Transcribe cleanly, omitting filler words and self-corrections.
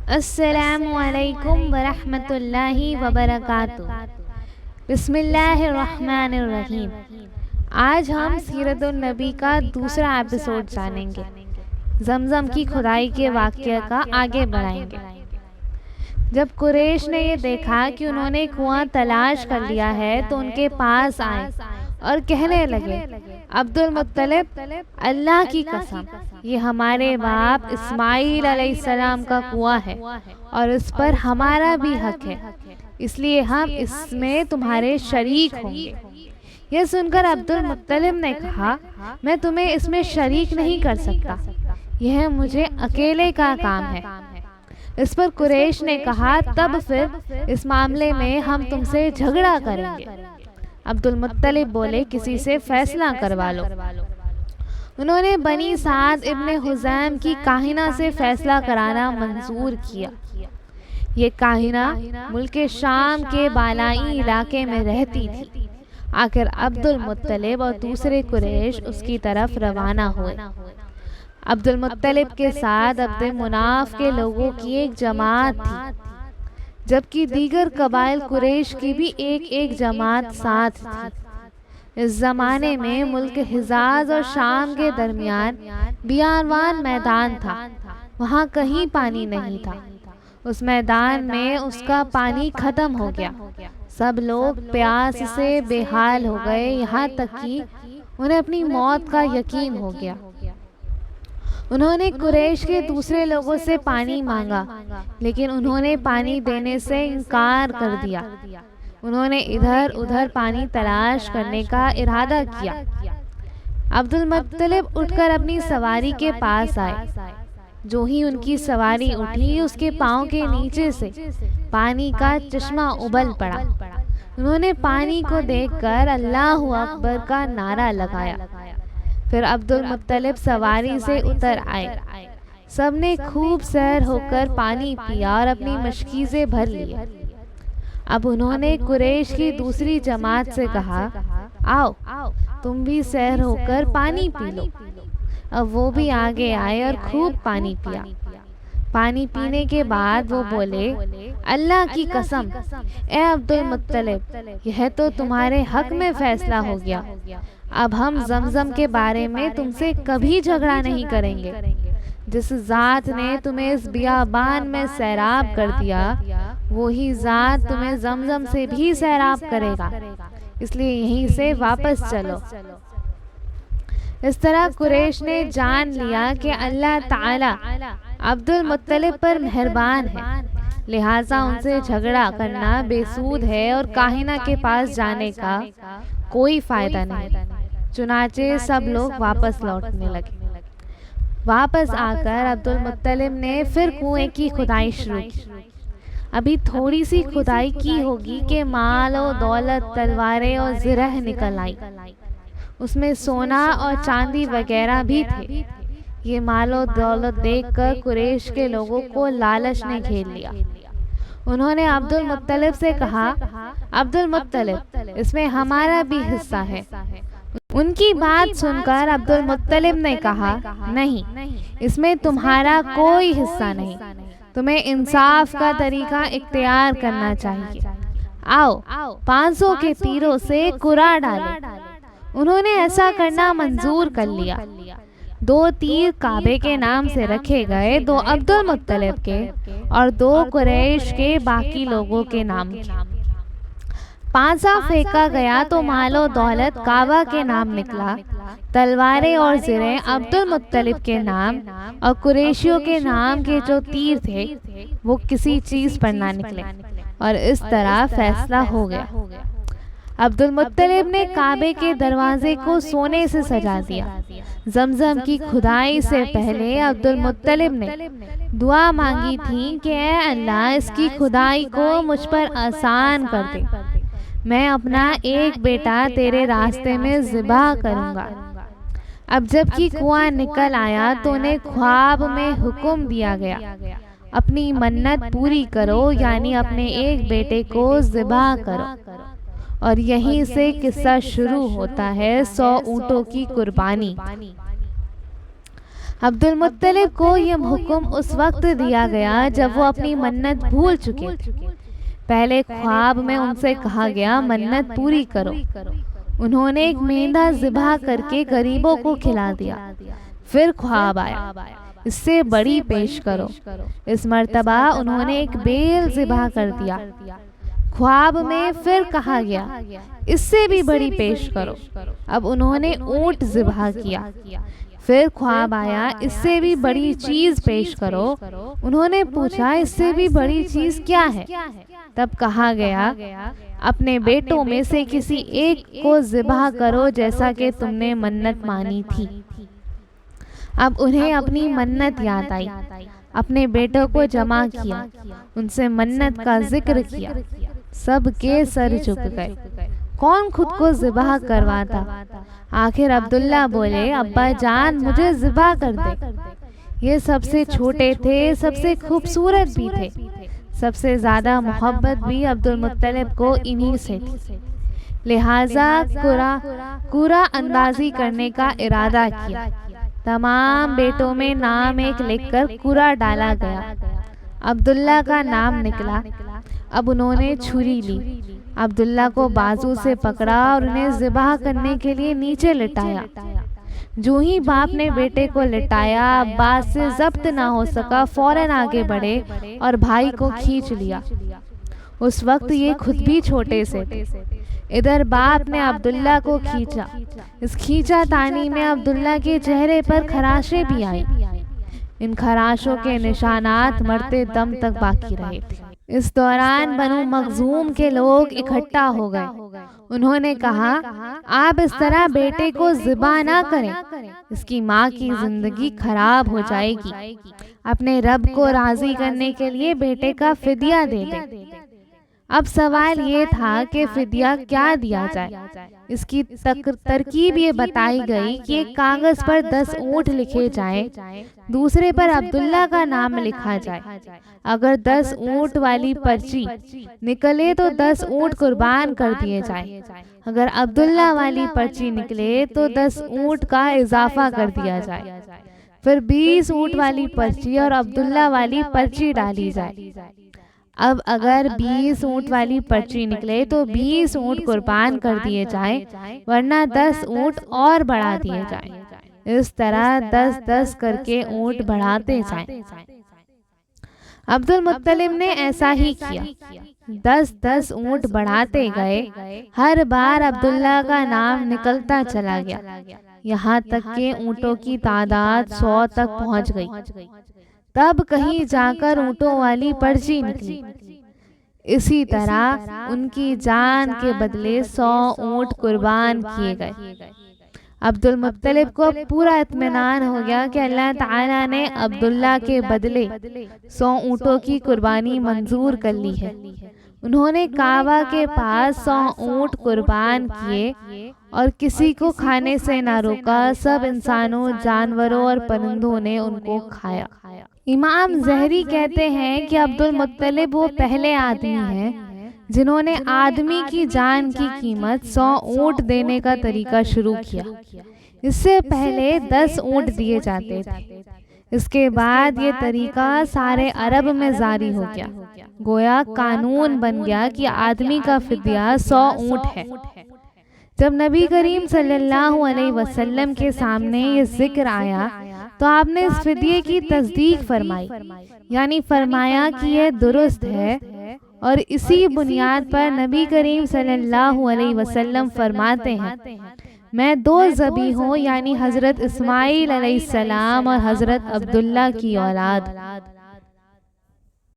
السلام علیکم ورحمۃ اللہ وبرکاتہ۔ بسم اللہ الرحمن الرحیم۔ آج ہم سیرت النبی کا دوسرا ایپیسوڈ جانیں گے۔ زمزم کی کھدائی کے واقعہ کا آگے بڑھائیں گے۔ جب قریش نے یہ دیکھا کہ انہوں نے کنواں تلاش کر لیا ہے تو ان کے پاس آئے اور کہنے لگے، عبد المطلب، اللہ کی قسم، یہ ہمارے باپ اسماعیل علیہ السلام کا کنواں ہے اور اس پر ہمارا بھی حق ہے، اس لیے ہم اس میں تمہارے شریک ہوں گے۔ یہ سن کر عبد المطلب نے کہا، میں تمہیں اس میں شریک نہیں کر سکتا، یہ مجھے اکیلے کا کام ہے۔ اس پر قریش نے کہا، تب پھر اس معاملے میں ہم تم سے جھگڑا کریں گے۔ عبد المطلب بولے، کسی سے فیصلہ کروا لو۔ انہوں نے بنی سعد ابن حزیم کی کاہنہ سے فیصلہ کرانا منظور کیا۔ یہ کاہنہ ملک شام کے بالائی علاقے میں رہتی تھی۔ آخر عبد المطلب اور دوسرے قریش اس کی طرف روانہ ہوئے۔ عبد المطلب کے ساتھ عبد مناف کے لوگوں کی ایک جماعت تھی، جبکہ دیگر قبائل قریش کی بھی ایک جماعت ساتھ تھی۔ اس زمانے میں ملک حجاز اور شام کے درمیان بیابان میدان تھا، وہاں کہیں پانی نہیں تھا۔ اس میدان میں اس کا پانی ختم ہو گیا، سب لوگ پیاس سے بے حال ہو گئے، یہاں تک کہ انہیں اپنی موت کا یقین ہو گیا۔ انہوں نے قریش کے دوسرے لوگوں سے پانی مانگا، لیکن انہوں نے پانی دینے سے انکار کر دیا۔ انہوں نے ادھر ادھر پانی تلاش کرنے کا ارادہ کیا۔ عبد المطلب اٹھ کر اپنی سواری کے پاس آئے۔ جو ہی ان کی سواری اٹھی، اس کے پاؤں کے نیچے سے پانی کا چشمہ ابل پڑا۔ انہوں نے پانی کو دیکھ کر اللہ اکبر کا نعرہ لگایا۔ پھر عبد المطلب سواری سے اتر آئے۔ سب نے خوب سیر ہو کر پانی پیا اور اپنی مشکیزیں بھر لی۔ اب انہوں نے قریش کی دوسری جماعت سے کہا، آؤ تم بھی سیر ہو کر پانی پی لو۔ اب وہ بھی آگے آئے اور خوب پانی پیا۔ پانی پینے کے بعد وہ بولے، اللہ کی قسم، اے عبد المطلب، یہ تو تمہارے حق میں فیصلہ ہو گیا۔ اب ہم زمزم کے بارے میں تم سے کبھی جھگڑا نہیں کریں گے۔ جس ذات نے تمہیں اس بیابان میں سیراب کر دیا، وہی ذات تمہیں زمزم سے بھی سیراب کرے گا، اس لیے یہیں سے واپس چلو۔ اس طرح قریش نے جان لیا کہ اللہ تعالی عبد المطلب پر مہربان ہے، لہٰذا ان سے جھگڑا کرنا بے سود ہے اور کاہنہ کے پاس جانے کا کوئی فائدہ نہیں۔ چنانچہ سب لوگ واپس لوٹنے لگے۔ واپس آ کر عبد المطلب نے پھر کنویں کی کھدائی شروع کی۔ ابھی تھوڑی سی کھدائی کی ہوگی کہ مال و دولت، تلواریں اور زرہ نکل آئی۔ اس میں سونا اور چاندی وغیرہ بھی تھے۔ یہ مال و دولت دیکھ کر قریش کے لوگوں کو لالچ نے گھیر لیا۔ انہوں نے عبد المطلب سے کہا، عبد المطلب، اس میں ہمارا بھی حصہ ہے۔ ان کی بات سن کر عبد المطلب نے کہا، نہیں، اس میں تمہارا کوئی حصہ نہیں، تمہیں انصاف کا طریقہ اختیار کرنا چاہیے۔ آؤ 500 کے تیروں سے قرع ڈالیں۔ انہوں نے ایسا کرنا منظور کر لیا۔ 2 تیر کعبے کے نام سے رکھے گئے، 2 عبد المطلب کے اور 2 قریش کے باقی لوگوں کے نام کی۔ پانسا پھینکا گیا تو مال و دولت کعبہ کے نام نکلا، تلواریں اور زریں عبد المطلب کے نام، اور قریشیوں کے نام کے جو تیر تھے وہ کسی چیز پر نہ نکلے، اور اس طرح فیصلہ ہو گیا۔ عبد المطلب نے کعبے کے دروازے کو سونے سے سجا دیا۔ زمزم کی کھدائی سے پہلے عبد المطلب نے دعا مانگی تھی کہ اے اللہ، اس کی کھدائی کو مجھ پر آسان کر دے، میں اپنا ایک بیٹا تیرے راستے میں ذبح کروں گا۔ اب جب کہ کنواں نکل آیا تو انہیں خواب میں حکم دیا گیا، اپنی منت پوری کرو، یعنی اپنے ایک بیٹے کو ذبح کرو۔ اور یہیں سے قصہ شروع ہوتا ہے 100 اونٹوں کی قربانی۔ عبد المطلب کو یہ حکم اس وقت دیا گیا جب وہ اپنی منت بھول چکے تھے۔ پہلے خواب میں ان سے کہا گیا منت پوری کرو۔ انہوں نے ایک مینڈھا ذبح کر کے غریبوں کو کھلا دیا۔ پھر خواب آیا اس سے بڑی پیش کرو۔ اس مرتبہ انہوں نے ایک بیل ذبح کر دیا۔ خواب میں پھر کہا گیا اس سے بھی بڑی پیش کرو۔ اب انہوں نے اونٹ ذبح کیا۔ پھر خواب آیا اس سے بھی بڑی چیز پیش کرو۔ انہوں نے پوچھا اس سے بھی بڑی چیز کیا ہے؟ تب کہا گیا اپنے بیٹوں میں سے کسی ایک کو ذبح کرو جیسا کہ تم نے منت مانی تھی۔ اب انہیں اپنی منت یاد آئی، اپنے بیٹوں کو جمع کیا، ان سے منت کا ذکر کیا۔ سب کے سر جھک گئے، کون خود کو ذبح کرواتا؟ آخر عبداللہ بولے ابا جان مجھے ذبح کر دے۔ یہ سب سے چھوٹے تھے، سب سے خوبصورت بھی تھے، سب سے زیادہ محبت بھی عبد المطلب کو انہی سے تھی، لہٰذا قرعہ اندازی کرنے کا ارادہ کیا۔ تمام بیٹوں میں نام ایک لکھ کر قرعہ ڈالا گیا۔ عبداللہ کا نام نکلا۔ اب انہوں نے چھری لی، عبداللہ کو بازو سے پکڑا اور انہیں ذبح کرنے کے لیے نیچے لٹایا۔ جو ہی باپ نے بیٹے کو لٹایا، عباس سے ضبط نہ ہو سکا، فوراً آگے بڑھے اور بھائی کو کھینچ لیا۔ اس وقت یہ خود بھی چھوٹے سے تھے۔ ادھر باپ نے عبداللہ کو کھینچا۔ اس کھینچا تانی میں عبداللہ کے چہرے پر خراشیں بھی آئیں۔ ان خراشوں کے نشانات مرتے دم تک باقی رہے تھے۔ اس دوران بنو مخزوم کے لوگ اکٹھا ہو گئے۔ انہوں نے کہا آپ اس طرح بیٹے کو ذبح نہ کریں، اس کی ماں کی زندگی خراب ہو جائے گی۔ اپنے رب کو راضی کرنے کے لیے بیٹے کا فدیہ دے دیں۔ اب سوال یہ تھا کہ فدیہ کیا دیا جائے۔ اس کی ترکیب یہ بتائی گئی کہ ایک کاغذ پر 10 اونٹ لکھے جائیں، دوسرے پر عبداللہ کا نام لکھا جائے۔ اگر 10 اونٹ والی پرچی نکلے تو 10 اونٹ قربان کر دیے جائیں، اگر عبداللہ والی پرچی نکلے تو 10 اونٹ کا اضافہ کر دیا جائے، پھر 20 اونٹ والی پرچی اور عبداللہ والی پرچی ڈالی جائے۔ اب اگر 20 اونٹ والی پرچی نکلے تو 20 اونٹ قربان کر دیے جائیں، ورنہ 10 اونٹ اور بڑھا دیے جائیں۔ اس طرح 10-10 کر کے اونٹ بڑھاتے جائیں۔ عبد المطلب نے ایسا ہی کیا، 10-10 اونٹ بڑھاتے گئے۔ ہر بار عبداللہ کا نام نکلتا چلا گیا، یہاں تک کہ اونٹوں کی تعداد 100 تک پہنچ گئی۔ تب کہیں جا کر اونٹوں والی پرچی نکلی۔ اسی طرح ان کی جان کے بدلے 100 اونٹ قربان کیے گئے۔ عبد المطلب کو پورا اطمینان ہو گیا کہ اللہ تعالیٰ نے عبداللہ کے بدلے 100 اونٹوں کی قربانی منظور کر لی ہے۔ انہوں نے کعبہ کے پاس 100 اونٹ قربان کیے اور کسی کو کھانے سے نہ روکا، سب انسانوں، جانوروں اور پرندوں نے ان کو کھایا۔ امام زہری کہتے ہیں کہ عبد المطلب وہ پہلے آدمی ہیں جنہوں نے آدمی کی جان کی قیمت 100 اونٹ دینے کا طریقہ شروع کیا۔ اس سے پہلے 10 اونٹ دیے جاتے تھے۔ اس کے بعد یہ طریقہ سارے عرب میں جاری ہو گیا، گویا قانون بن گیا کہ آدمی کا فدیہ 100 اونٹ ہے۔ جب نبی کریم صلی اللہ علیہ وسلم کے سامنے یہ ذکر آیا تو آپ نے اس فدیے کی تصدیق فرمائی، یعنی فرمایا کہ یہ درست ہے، اور اسی بنیاد پر نبی کریم صلی اللہ علیہ وسلم فرماتے ہیں میں 2 ذبیحوں یعنی حضرت اسماعیل علیہ السلام اور حضرت عبداللہ کی اولاد